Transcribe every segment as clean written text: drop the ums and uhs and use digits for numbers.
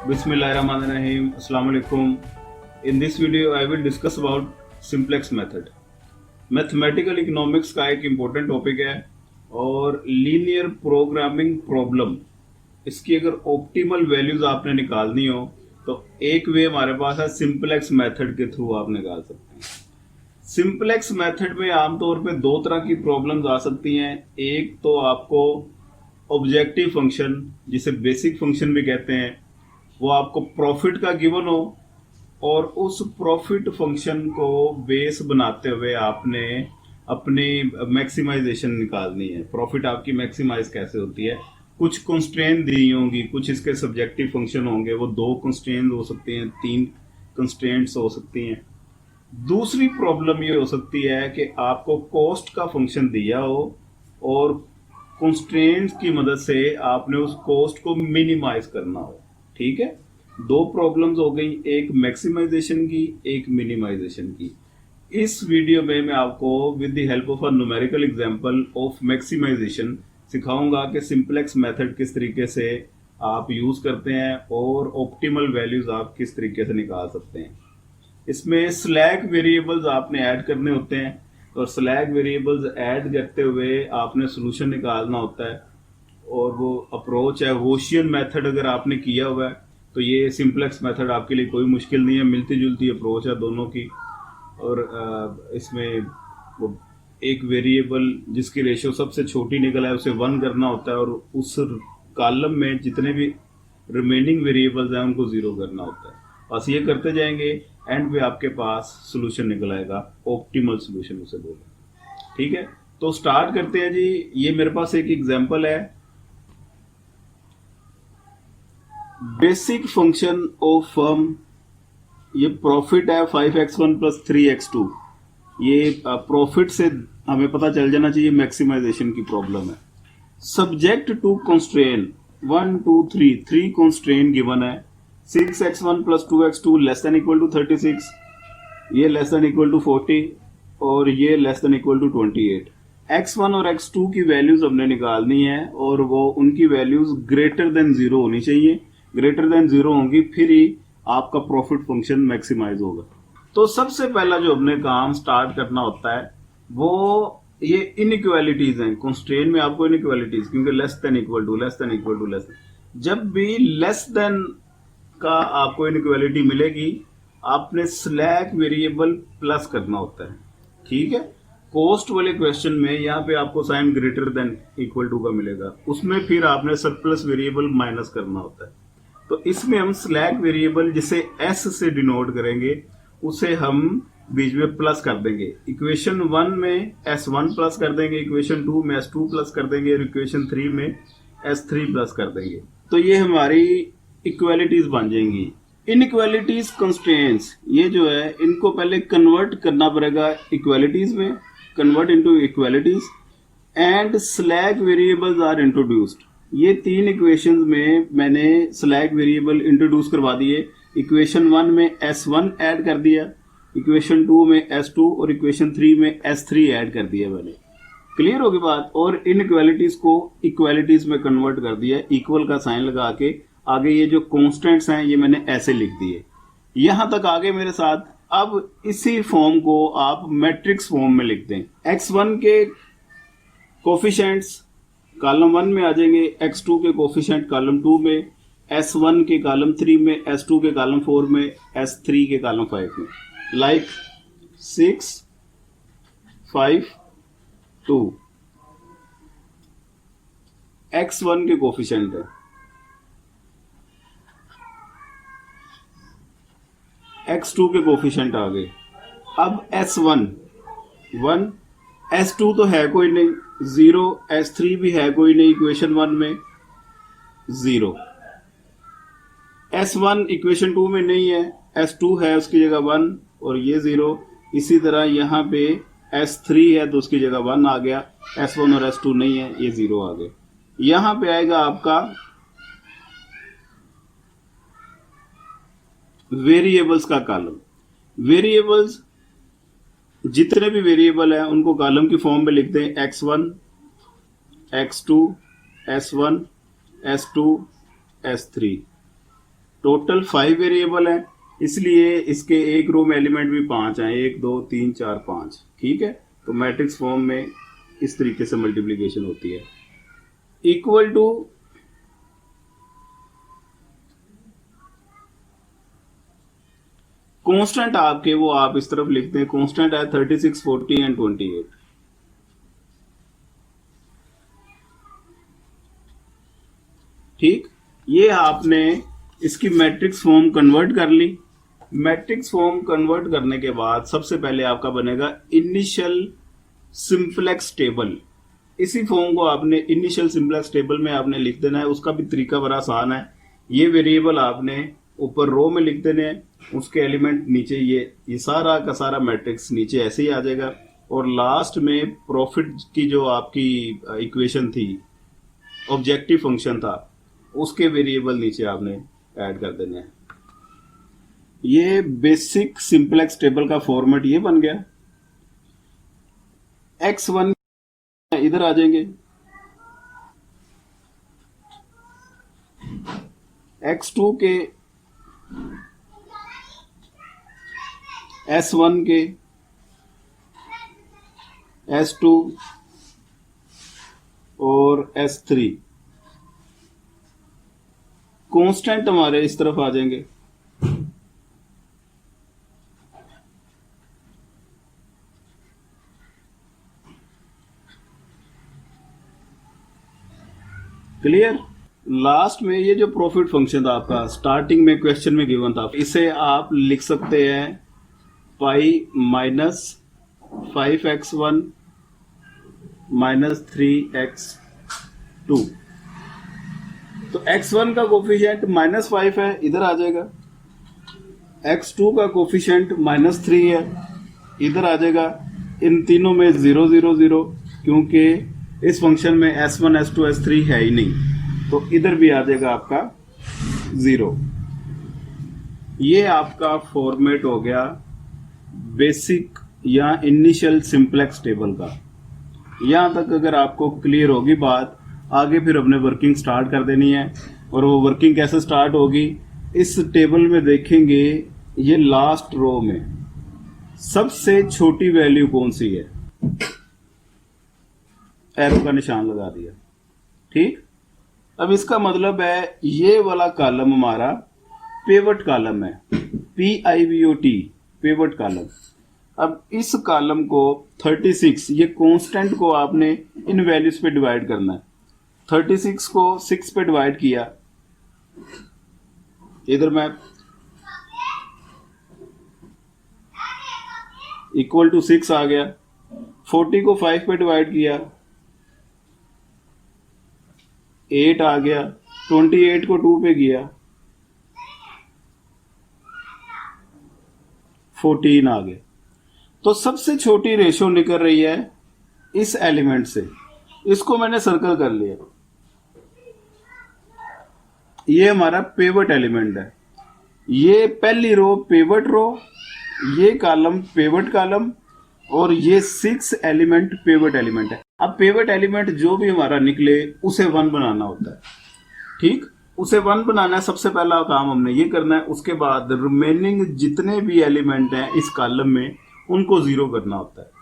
Bismillahirrahmanirrahim. Assalamu alaikum. In this video, I will discuss about simplex method. Mathematical economics का एक important topic है और linear programming problem, इसकी अगर optimal values आपने निकालनी हो तो एक वे हमारे पास है, सिंपलेक्स मेथड के थ्रू आप निकाल सकते हैं। सिंपलेक्स मेथड में आमतौर पे दो तरह की प्रॉब्लम्स आ सकती हैं। एक तो आपको ऑब्जेक्टिव फंक्शन, जिसे बेसिक फंक्शन भी कहते हैं, वो आपको प्रॉफिट का गिवन हो और उस प्रॉफिट फंक्शन को बेस बनाते हुए आपने अपनी मैक्सिमाइजेशन निकालनी है। प्रॉफिट आपकी मैक्सिमाइज कैसे होती है, कुछ कंस्ट्रेंट दी होंगी, कुछ इसके सब्जेक्टिव फंक्शन होंगे, वो दो कंस्ट्रेंट हो सकती हैं, तीन कंस्ट्रेंट्स हो सकती हैं। दूसरी प्रॉब्लम ये हो सकती है कि आपको कॉस्ट का फंक्शन दिया हो और कंस्ट्रेंट्स की मदद से आपने उस कॉस्ट को मिनिमाइज करना हो। ठीक है, दो प्रॉब्लम्स हो गई, एक मैक्सिमाइजेशन की, एक मिनिमाइजेशन की। इस वीडियो में मैं आपको with the help of a numerical example of maximization सिखाऊंगा कि सिंपलेक्स मेथड किस तरीके से आप यूज करते हैं और ऑप्टिमल वैल्यूज आप किस तरीके से निकाल सकते हैं। इसमें स्लैक वेरिएबल्स आपने ऐड करने होते हैं और स्लैक वेरिएबल्स ऐड करते हुए आपने सोल्यूशन निकालना होता है, और वो अप्रोच है वोशियन मेथड। अगर आपने किया हुआ है तो ये सिंपलेक्स मेथड आपके लिए कोई मुश्किल नहीं है, मिलती जुलती अप्रोच है दोनों की। और इसमें वो एक वेरिएबल जिसकी रेशियो सबसे छोटी निकल है उसे 1 करना होता है और उस कॉलम में जितने भी रिमेनिंग वेरिएबल्स हैं उनको 0 करना होता है। बस ये करते जाएंगे, एंड पे आपके पास सोल्यूशन निकल आएगा, ऑप्टिमल सोल्यूशन उसे बोले। ठीक है, तो स्टार्ट करते हैं जी। ये मेरे पास एक एग्जांपल है, बेसिक फंक्शन ऑफ फर्म। ये प्रॉफिट है 5x1 प्लस 3x2। ये प्रॉफिट से हमें पता चल जाना चाहिए मैक्सिमाइजेशन की प्रॉब्लम है। Subject to constraint 1 2 3 constraint given है। 6x1 plus 2x2 less than equal to 36, ये लेस देन इक्वल टू 40 और ये less than equal to 28। x1 और x2 की वैल्यूज हमने निकालनी है और वो उनकी वैल्यूज ग्रेटर देन 0 होनी चाहिए। ग्रेटर देन 0 होंगी फिर ही आपका प्रॉफिट फंक्शन मैक्सिमाइज होगा। तो सबसे पहला जो हमने काम स्टार्ट करना होता है वो ये इनइक्वालिटीज हैं। कंस्ट्रेंट में आपको इनइक्वालिटीज, क्योंकि less than equal to, less than equal to, less than, जब भी लेस देन का आपको इनइक्वालिटी मिलेगी आपने स्लैक वेरिएबल प्लस करना होता है। ठीक है, कॉस्ट वाले क्वेश्चन में यहाँ पे आपको sign greater than equal to का मिलेगा, उसमें फिर आपने सरप्लस वेरिएबल माइनस करना होता है। तो इसमें हम स्लैक वेरिएबल जिसे एस से डिनोट करेंगे उसे हम बीच में प्लस कर देंगे। इक्वेशन 1 में S1 प्लस कर देंगे, इक्वेशन 2 में S2 प्लस कर देंगे और इक्वेशन 3 में S3 प्लस कर देंगे। तो ये हमारी इक्वालिटीज बन जाएंगी। इनइक्वालिटीज कंस्ट्रेंट्स, ये जो है इनको पहले कन्वर्ट करना पड़ेगा इक्वालिटीज में, convert into equalities, and slack variables are introduced. ये तीन इक्वेशंस में मैंने स्लैक वेरिएबल इंट्रोड्यूस करवा दिए। इक्वेशन 1 में S1 ऐड कर दिया, इक्वेशन 2 में S2 और इक्वेशन 3 में S3 ऐड कर दिया मैंने। क्लियर होगी बात। और इन इक्वालिटीज को इक्वालिटीज में कन्वर्ट कर दिया, इक्वल का साइन लगा के। आगे ये जो कॉन्स्टेंट्स हैं ये मैंने ऐसे लिख दिए। यहां तक आगे मेरे साथ। अब इसी फॉर्म को आप मैट्रिक्स फॉर्म में लिख दें। x1 के कोफिशिएंट्स कॉलम 1 में आ जाएंगे, x2 के कोफिशिएंट कॉलम 2 में, s1 के कॉलम 3 में, s2 के कॉलम 4 में, s3 के कॉलम 5 में। लाइक 6 5 2 x1 के कोफिशिएंट है, x2 के कोफिशिएंट आ गए। अब s1 1, s2 तो है कोई नहीं 0, s3 भी है कोई नहीं इक्वेशन 1 में 0, s1 इक्वेशन 2 में नहीं है, s2 है उसकी जगह 1 और ये 0। इसी तरह यहाँ पे s3 है तो उसकी जगह 1 आ गया, s1 और s2 नहीं है, ये 0 आ गए। यहाँ पे आएगा आपका वेरिएबल्स का कॉलम। वेरिएबल्स जितने भी वेरिएबल हैं उनको कॉलम की फॉर्म में लिख दें, x1 x2 s1 s2 s3। Total 5 variable है, इसलिए इसके एक रो में एलिमेंट भी 5 हैं, 1 2 3 4 5। ठीक है, तो मैट्रिक्स फॉर्म में इस तरीके से मल्टीप्लीकेशन होती है। इक्वल टू कांस्टेंट आपके वो आप इस तरफ लिखते हैं, कांस्टेंट है 36 40 एंड 28। ठीक, ये आपने इसकी मैट्रिक्स फॉर्म कन्वर्ट कर ली। मैट्रिक्स फॉर्म कन्वर्ट करने के बाद सबसे पहले आपका बनेगा इनिशियल सिंप्लेक्स टेबल। इसी फॉर्म को आपने इनिशियल सिंप्लेक्स टेबल में आपने लिख देना है। उसका भी तरीका बड़ा आसान है। ये वेरिएबल आपने ऊपर रो में लिख देने हैं, उसके एलिमेंट नीचे ये सारा का सारा मैट्रिक्स नीचे ऐसे ही आ जाएगा। और लास्ट में प्रॉफिट की जो आपकी इक्वेशन थी, ऑब्जेक्टिव फंक्शन था, उसके वेरिएबल नीचे आपने ऐड कर देने हैं। ये बेसिक सिंप्लेक्स टेबल का फॉर्मेट ये बन गया। x1 इधर आ जाएंगे, x2 के S1 के S2 और S3 कांस्टेंट हमारे इस तरफ आ जाएंगे। क्लियर। लास्ट में ये जो प्रॉफिट फंक्शन था आपका, स्टार्टिंग में क्वेश्चन में गिवन था, इसे आप लिख सकते हैं pi minus 5x1 minus 3x2। तो x1 का कोफिशिएंट -5 है, इधर आ जाएगा। x2 का कोफिशिएंट -3 है, इधर आ जाएगा। इन तीनों में 0 0 0, क्योंकि इस फंक्शन में S1 S2 S3 है ही नहीं, तो इधर भी आ जाएगा आपका 0। ये आपका फॉर्मेट हो गया बेसिक या इनिशियल सिंप्लेक्स टेबल का। यहां तक अगर आपको क्लियर होगी बात, आगे फिर अपने वर्किंग स्टार्ट कर देनी है। और वो वर्किंग कैसे स्टार्ट होगी, इस टेबल में देखेंगे। ये लास्ट रो में सबसे छोटी वैल्यू कौन सी है, एरो का निशान लगा दिया। ठीक, अब इसका मतलब है ये वाला कॉलम हमारा पिवट कॉलम है, PIVOT, पिवट कॉलम। अब इस कॉलम को 36, ये कांस्टेंट को आपने इन वैल्यूज पे डिवाइड करना है। 36 को 6 पे डिवाइड किया, इधर मैं इक्वल टू 6 आ गया। 40 को 5 पे डिवाइड किया, 8 आ गया। 28 को 2 पे किया, 14 आ गया। तो सबसे छोटी रेशो निकल रही है इस एलिमेंट से। इसको मैंने सर्कल कर लिया। ये हमारा पिवट एलिमेंट है। ये पहली रो पिवट रो, ये कॉलम पिवट कॉलम, और ये 6 एलिमेंट पिवट एलिमेंट है। अब पिवट एलिमेंट जो भी हमारा निकले उसे 1 बनाना होता है। ठीक, उसे 1 बनाना है। सबसे पहला काम हमने ये करना है। उसके बाद रिमेनिंग जितने भी एलिमेंट हैं इस कॉलम में, उनको 0 करना होता है।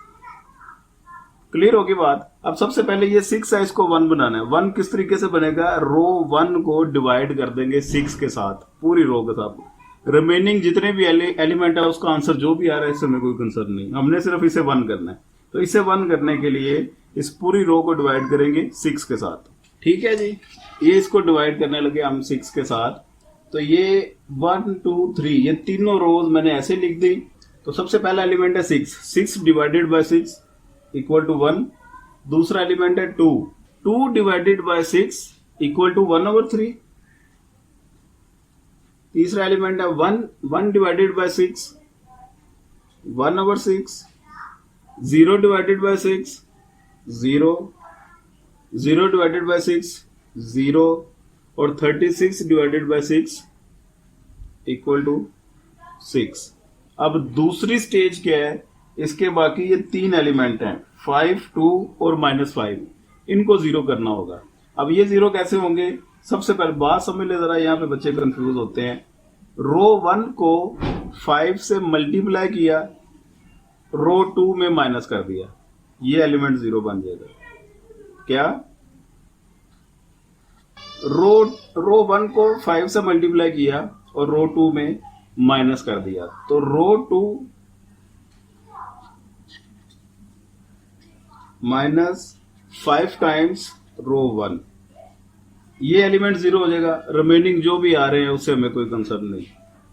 क्लियर होगी बात। अब सबसे पहले ये 6 है, इसको 1 बनाना है। 1 किस तरीके से बनेगा, रो 1 को डिवाइड कर देंगे 6 के साथ, पूरी रो के साथ। रिमेनिंग जितने भी एलिमेंट है उसका आंसर जो भी आ रहा है इससे हमें कोई कंसर्न नहीं, हमने सिर्फ इसे 1 करना है। तो इसे 1 करने के लिए इस पूरी रो को डिवाइड करेंगे 6 के साथ। ठीक है जी, ये इसको डिवाइड करने लगे हम 6 के साथ। तो ये 1 2 3 ये तीनों रोज मैंने ऐसे लिख दी। तो सबसे पहला एलिमेंट है 6, 6 डिवाइडेड बाय 6 इक्वल टू 1। दूसरा एलिमेंट है 2, 2 डिवाइडेड बाय 6 इक्वल टू 1/3। तीसरा एलिमेंट है 1, 1 divided by 6 1/6। 0 divided by 6 0, 0 divided by 6 0, और 36 डिवाइडेड बाय 6 इक्वल टू 6। अब दूसरी स्टेज क्या है, इसके बाकी ये 3 एलिमेंट हैं 5 2 और -5, इनको 0 करना होगा। अब ये 0 कैसे होंगे? सबसे पहले बात समझ ले जरा, यहाँ पे बच्चे कंफ्यूज होते हैं। रो 1 को 5 से मल्टीप्लाई किया, रो 2 में माइनस कर दिया, ये एलिमेंट 0 बन जाएगा। क्या? रो 1 को 5 से मल्टीप्लाई किया और रो 2 में माइनस कर दिया, तो रो 2 माइनस 5 टाइम्स रो 1, ये एलिमेंट 0 हो जाएगा। रिमेनिंग जो भी आ रहे हैं उससे हमें कोई कंसर्न नहीं।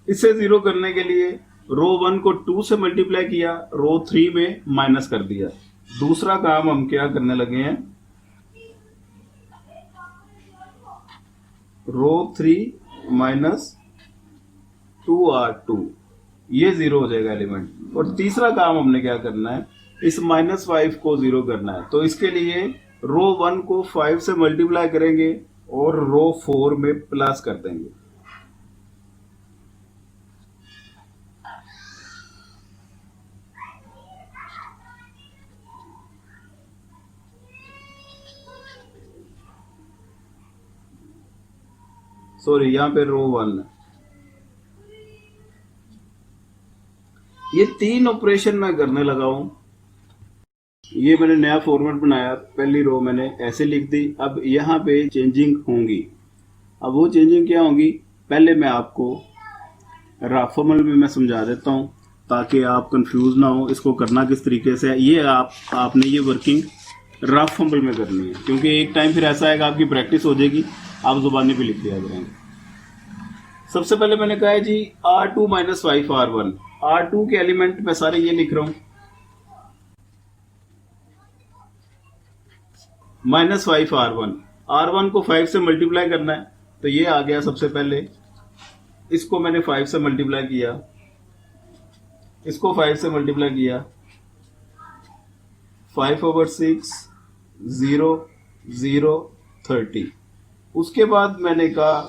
इसे 0 करने के लिए रो 1 को 2 से मल्टीप्लाई किया, रो 3 में माइनस कर दिया। दूसरा काम हम क्या करने लगे हैं, रो 3 माइनस 2R2, ये 0 हो जाएगा एलिमेंट। और तीसरा काम हमने क्या करना है, इस -5 को 0 करना है। तो इसके लिए रो 1 को 5 से मल्टीप्लाई करेंगे और रो 4 में प्लस कर देंगे। सॉरी, यहां पे रो 1, ये 3 ऑपरेशन मैं करने लगा हूं। ये मैंने नया फॉर्मेट बनाया, पहली रो मैंने ऐसे लिख दी। अब यहाँ पे चेंजिंग होंगी। अब वो चेंजिंग क्या होंगी, पहले मैं आपको रफ फॉर्मूले में मैं समझा देता हूँ ताकि आप कंफ्यूज ना हो इसको करना किस तरीके से है। ये आपने ये वर्किंग रफ फॉर्मूले में करनी है, क्योंकि एक टाइम फिर ऐसा आएगा आपकी प्रैक्टिस हो जाएगी, आप जुबानी पे लिख दिया करेंगे। सबसे पहले मैंने कहा है जी R2 माइनस 5R1, R2 के एलिमेंट मैं सारे ये लिख रहा हूँ, माइनस 5R1, R1 को 5 से मल्टीप्लाई करना है, तो ये आ गया। सबसे पहले इसको मैंने 5 से मल्टीप्लाई किया, इसको 5 से मल्टीप्लाई किया, 5/6 0 0 30। उसके बाद मैंने कहा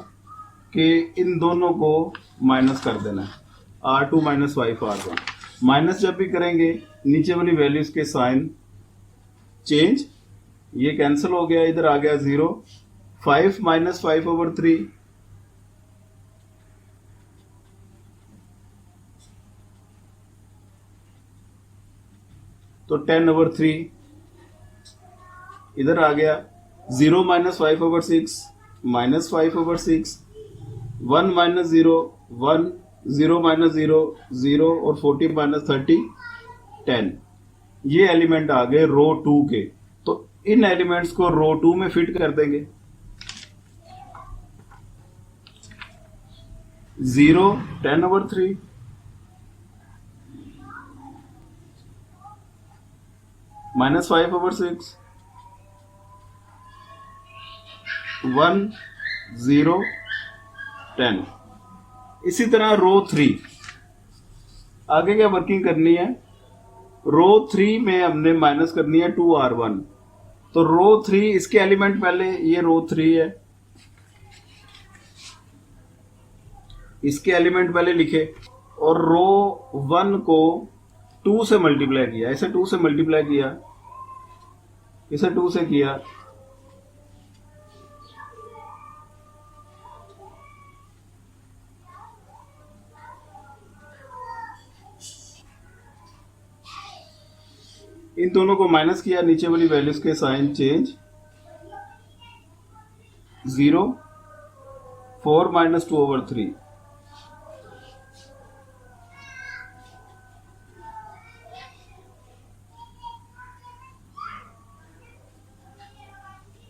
कि इन दोनों को माइनस कर देना है, R2 माइनस 5R1। माइनस जब भी करेंगे नीचे वाली वैल्यूज के साइन चेंज, ये कैंसिल हो गया, इधर आ गया 0। 5 माइनस 5/3, तो 10/3 इधर आ गया। 0 माइनस 5/6 माइनस 5/6, 1 माइनस 0 1, 0 माइनस 0 0 और 40 माइनस 30 10। ये एलिमेंट आ गए रो 2 के। तो इन एलिमेंट्स को रो 2 में फिट कर देंगे। 0 10/3, माइनस 5/6, 1 0 10। इसी तरह रो 3, आगे क्या वर्किंग करनी है, रो 3 में हमने माइनस करनी है 2R1। तो रो 3 इसके एलिमेंट पहले, ये रो 3 है, इसके एलिमेंट पहले लिखे और रो 1 को 2 से मल्टीप्लाई किया, इसे 2 से मल्टीप्लाई किया, इसे 2 से किया, इन दोनों को माइनस किया, नीचे वाली वैल्यूज के sign change, 0 4 minus 2/3,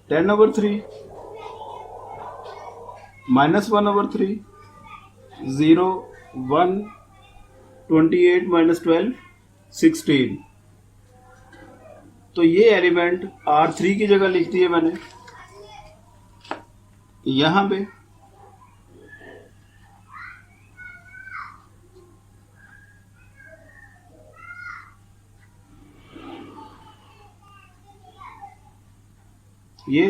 (10/3) minus 1/3, 0 1 28 minus 12 16। तो ये एलिमेंट R3 की जगह लिख दिए मैंने यहां पे। ये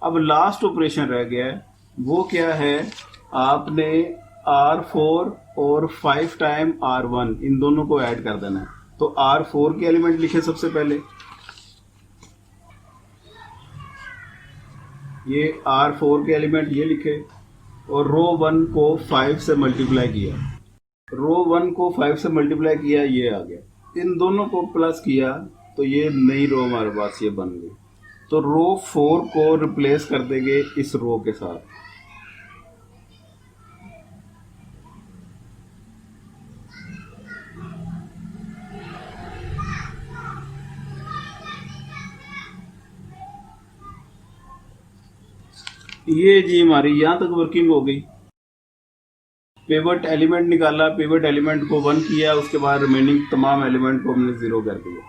अब लास्ट ऑपरेशन रह गया है, वो क्या है, आपने R4 और 5 टाइम R1 इन दोनों को ऐड कर देना है। तो R4 के एलिमेंट लिखे सबसे पहले, ये R4 के एलिमेंट ये लिखे और रो 1 को 5 से मल्टीप्लाई किया, रो 1 को 5 से मल्टीप्लाई किया, ये आ गया। इन दोनों को प्लस किया तो ये नई रो हमारे पास ये बन गई। तो रो 4 को रिप्लेस कर देंगे इस रो के साथ। ये जी हमारी यहां तक वर्किंग हो गई। पिवट एलिमेंट निकाला, पिवट एलिमेंट को 1 किया, उसके बाद रिमेनिंग तमाम एलिमेंट को हमने 0 कर दिया।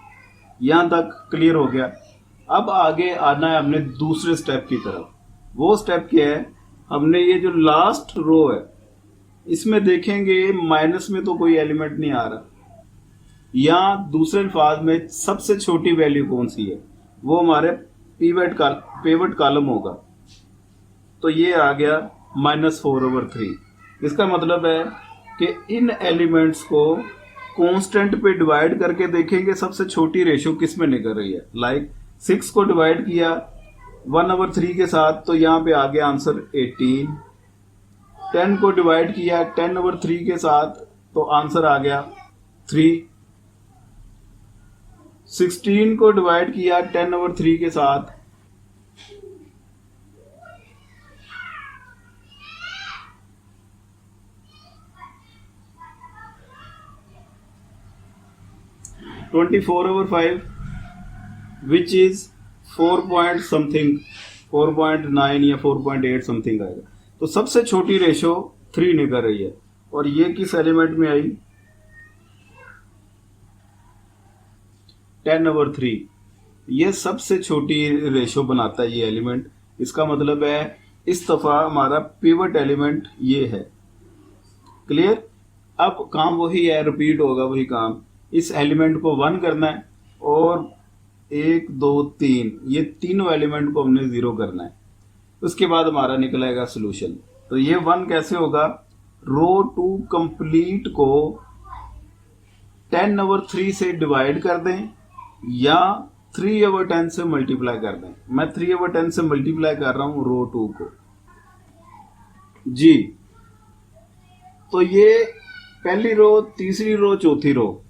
यहां तक क्लियर हो गया। अब आगे आना है हमने दूसरे स्टेप की तरफ। वो स्टेप क्या है, हमने ये जो लास्ट रो है इसमें देखेंगे माइनस में तो कोई एलिमेंट नहीं आ रहा। यहां दूसरे अल्फाज में सबसे छोटी वैल्यू कौन सी है, वो हमारे पिवट कॉलम होगा। तो ये आ गया -4/3। इसका मतलब है कि इन एलिमेंट्स को कांस्टेंट पे डिवाइड करके देखेंगे सबसे छोटी रेशो किस में निकल रही है। लाइक 6 को डिवाइड किया 1/3 के साथ तो यहाँ पे आ गया आंसर 18। 10 को डिवाइड किया 10/3 के साथ तो आंसर आ गया 3। 16 को डिवाइड किया 10/3 के साथ (24/5) विच इज 4 पॉइंट समथिंग, 4.9 या 4.8 समथिंग आएगा। तो सबसे छोटी रेशो 3 निकल रही है और ये किस एलिमेंट में आई 10/3। ये सबसे छोटी रेशो बनाता है ये एलिमेंट। इसका मतलब है इस दफा हमारा पिवट एलिमेंट ये है। क्लियर। अब काम वही है, रिपीट होगा वही काम। इस एलिमेंट को 1 करना है और 1 2 3 ये तीनों एलिमेंट को हमने 0 करना है। उसके बाद हमारा निकलेगा सोल्यूशन। तो ये 1 कैसे होगा, रो 2 कंप्लीट को 10/3 से डिवाइड कर दें या 3/10 से मल्टीप्लाई कर दें। मैं 3/10 से मल्टीप्लाई कर रहा हूं रो 2 को जी। तो ये पहली रो, तीसरी रो, चौथी रो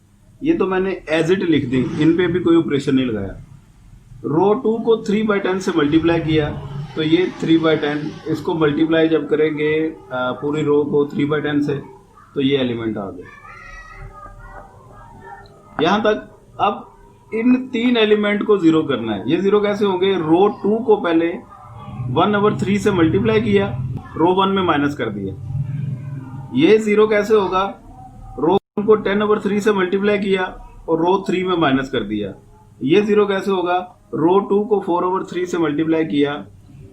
ये तो मैंने एज इट लिख दी, इन पे भी कोई ऑपरेशन नहीं लगाया। रो 2 को 3/10 से मल्टीप्लाई किया तो ये 3/10, इसको मल्टीप्लाई जब करेंगे पूरी रो को 3/10 से तो ये एलिमेंट आ गए। यहां तक। अब इन 3 एलिमेंट को 0 करना है। ये 0 कैसे होंगे, रो 2 को पहले 1/3 से मल्टीप्लाई किया, रो 1 में माइनस कर दिया। ये 0 कैसे होगा, रो 1 को 10/3 से मल्टीप्लाई किया और रो 3 में माइनस कर दिया। ये 0 कैसे होगा, रो 2 को 4/3 से मल्टीप्लाई किया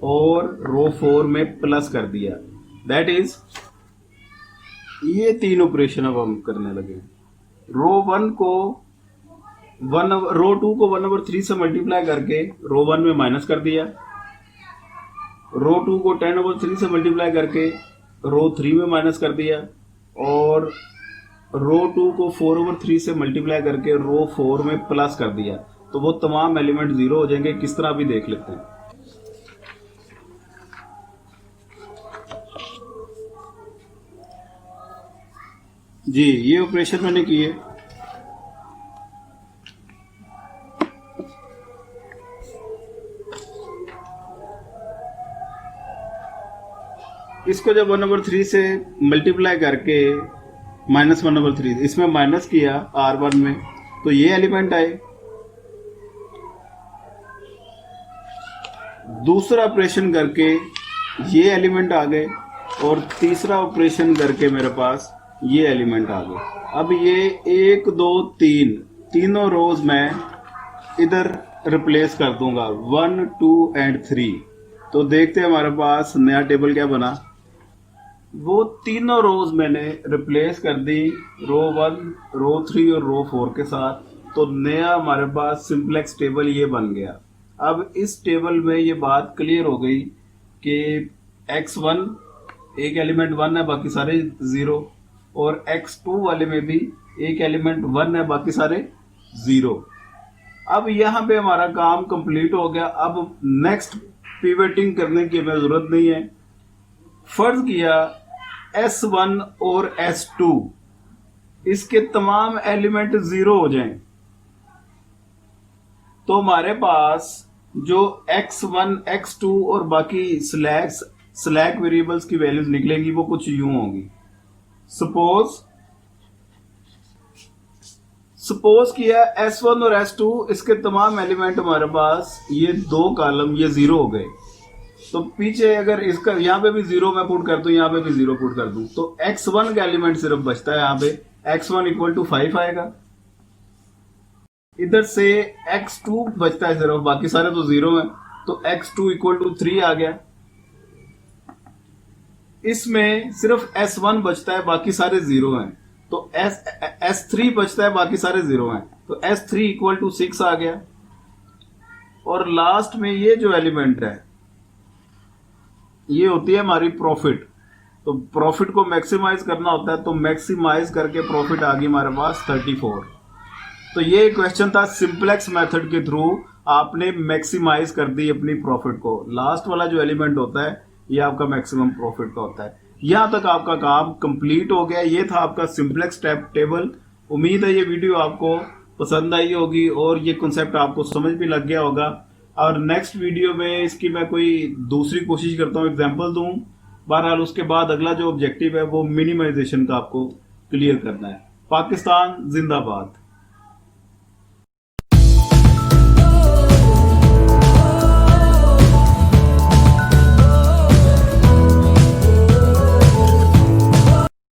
और रो 4 में प्लस कर दिया। दैट इज ये 3 ऑपरेशन अब हम करने लगे। रो 2 को 1/3 से मल्टीप्लाई करके रो 1 में माइनस कर दिया। रो 2 को 10/3 से मल्टीप्लाई करके रो 3 में माइनस कर दिया और रो 2 को 4/3 से मल्टीप्लाई करके रो 4 में प्लस कर दिया। तो वो तमाम एलिमेंट 0 हो जाएंगे। किस तरह भी देख लेते हैं। जी ये ऑपरेशन मैंने किए। इसको जब 1/3 से मल्टीप्लाई करके -1/3 इसमें माइनस किया R1 में तो ये एलिमेंट आए। दूसरा ऑपरेशन करके ये एलिमेंट आ गए और तीसरा ऑपरेशन करके मेरे पास ये एलिमेंट आ गए। अब ये 1 2 3 तीनों रोज मैं इधर रिप्लेस कर दूंगा 1 2 एंड 3। तो देखते हैं हमारे पास नया टेबल क्या बना। वो तीनों रोज मैंने रिप्लेस कर दी रो 1 रो 3 और रो 4 के साथ। तो नया हमारे पास सिंपलेक्स टेबल ये बन गया। अब इस टेबल में ये बात क्लियर हो गई कि x1 एक एलिमेंट 1 है बाकी सारे 0 और x2 वाले में भी एक एलिमेंट 1 है बाकी सारे 0। अब यहाँ पे हमारा काम कंप्लीट हो गया। अब नेक्स्ट पिवटिंग करने की हमें जरूरत नहीं है। फर्ज किया S1 और S2 इसके तमाम एलिमेंट 0 हो जाएं, तो हमारे पास जो x1 x2 और बाकी स्लैक वेरिएबल्स की वैल्यूज निकलेंगी वो कुछ यूं होंगी। सपोज किया S1 और S2 इसके तमाम एलिमेंट हमारे पास ये 2 कॉलम ये 0 हो गए, तो पीछे अगर इसका यहां पे भी 0 मैं पुट कर दूं, यहां पे भी 0 पुट कर दूं, तो x1 का एलिमेंट सिर्फ बचता है, यहां पे x1 इक्वल टू 5 आएगा। इधर से x2 बचता है सिर्फ, बाकी सारे तो 0 है, तो x2 इक्वल टू 3 आ गया। इसमें सिर्फ S1 बचता है, बाकी सारे 0 हैं, तो S3 बचता है, बाकी सारे 0 हैं, तो S3 इक्वल टू 6 आ गया। और लास्ट में ये जो एलिमेंट है ये होती है हमारी प्रॉफिट। तो प्रॉफिट को मैक्सिमाइज करना होता है, तो मैक्सिमाइज करके प्रॉफिट आ गई हमारे पास 34। तो ये क्वेश्चन था सिंपलेक्स मेथड के थ्रू आपने मैक्सिमाइज कर दी अपनी प्रॉफिट को। लास्ट वाला जो एलिमेंट होता है ये आपका मैक्सिमम प्रॉफिट का होता है। यहां तक आपका काम कंप्लीट हो गया। ये था आपका सिंपलेक्स स्टेप टेबल। उम्मीद है ये वीडियो आपको पसंद आई होगी और ये कॉन्सेप्ट आपको समझ भी लग गया होगा। और नेक्स्ट वीडियो में इसकी मैं कोई दूसरी कोशिश करता हूँ, एग्जाम्पल दूं। बहरहाल उसके बाद अगला जो ऑब्जेक्टिव है वो मिनिमाइजेशन का आपको क्लियर करना है। पाकिस्तान जिंदाबाद।